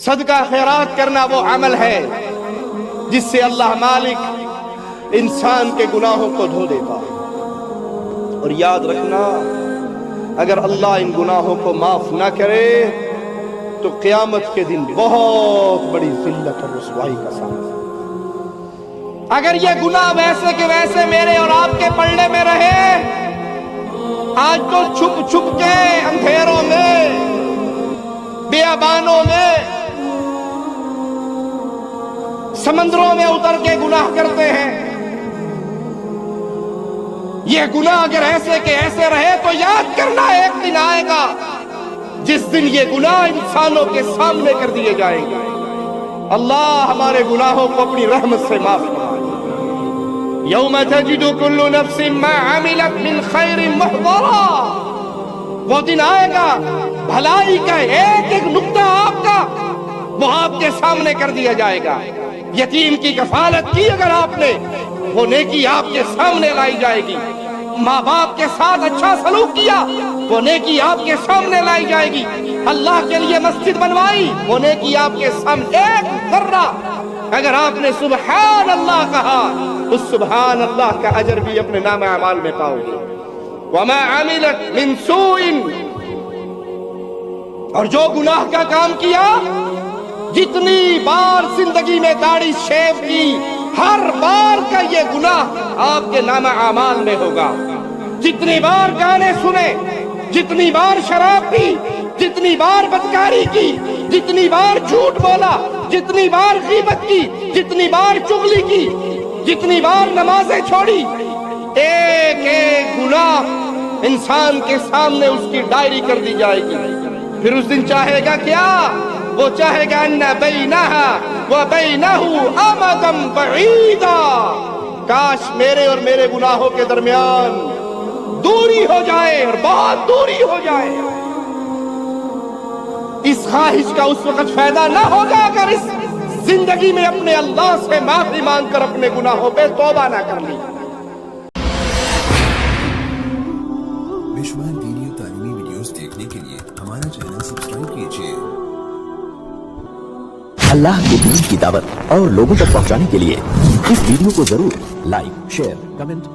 صدقہ خیرات کرنا وہ عمل ہے جس سے اللہ مالک انسان کے گناہوں کو دھو دیتا ہے۔ اور یاد رکھنا، اگر اللہ ان گناہوں کو معاف نہ کرے تو قیامت کے دن بہت بڑی ذلت اور رسوائی کا سامنا۔ اگر یہ گناہ ویسے کے ویسے میرے اور آپ کے پلڑے میں رہے، آج تو چھپ چھپ کے اندھیروں میں، بیابانوں میں، سمندروں میں اتر کے گناہ کرتے ہیں۔ یہ گناہ اگر ایسے کے ایسے رہے تو یاد کرنا ایک دن آئے گا جس دن یہ گناہ انسانوں کے سامنے کر دیے جائیں گے۔ اللہ ہمارے گناہوں کو اپنی رحمت سے معاف فرمائے۔ یوم تجد کل نفس ما عملت من خیر محضرا، وہ دن آئے گا بھلائی کا ایک ایک نقطہ آپ کا وہ آپ کے سامنے کر دیا جائے گا۔ یتیم کی کفالت کی اگر آپ نے، وہ نیکی آپ کے سامنے لائی جائے گی۔ ماں باپ کے ساتھ اچھا سلوک کیا، وہ نیکی آپ کے سامنے لائی جائے گی۔ اللہ کے لیے مسجد بنوائی، وہ نیکی آپ کے سامنے۔ ایک ذرہ اگر آپ نے سبحان اللہ کہا، اس سبحان اللہ کا اجر بھی اپنے نام اعمال میں پاؤ گے۔ وما عملت من سوء، اور جو گناہ کا کام کیا، جتنی بار زندگی میں داڑھی شیو کی، ہر بار کا یہ گناہ آپ کے نام اعمال میں ہوگا۔ جتنی بار گانے سنے، جتنی بار شراب پی، جتنی بار بدکاری کی، جتنی بار جھوٹ بولا، جتنی بار غیبت کی، جتنی بار چغلی کی، جتنی بار نمازیں چھوڑی، ایک ایک گناہ انسان کے سامنے اس کی ڈائری کر دی جائے گی۔ پھر اس دن چاہے گا کیا؟ وہ چاہے گا ان بینہا وبینہ امدا بعیدا، کاش میرے اور میرے گناہوں کے درمیان دوری ہو جائے، اور بہت دوری ہو جائے۔ اس خواہش کا اس وقت فائدہ نہ ہوگا اگر اس زندگی میں اپنے اللہ سے معافی مانگ کر اپنے گناہوں پہ توبہ نہ کر لی۔ بے شمار دینی اور تعلیمی ویڈیوز دیکھنے کے لیے ہمارا چینل سبسکرائب کیجیے۔ اللہ کے دین کی دعوت اور لوگوں تک پہنچانے کے لیے اس ویڈیو کو ضرور لائک، شیئر، کمنٹ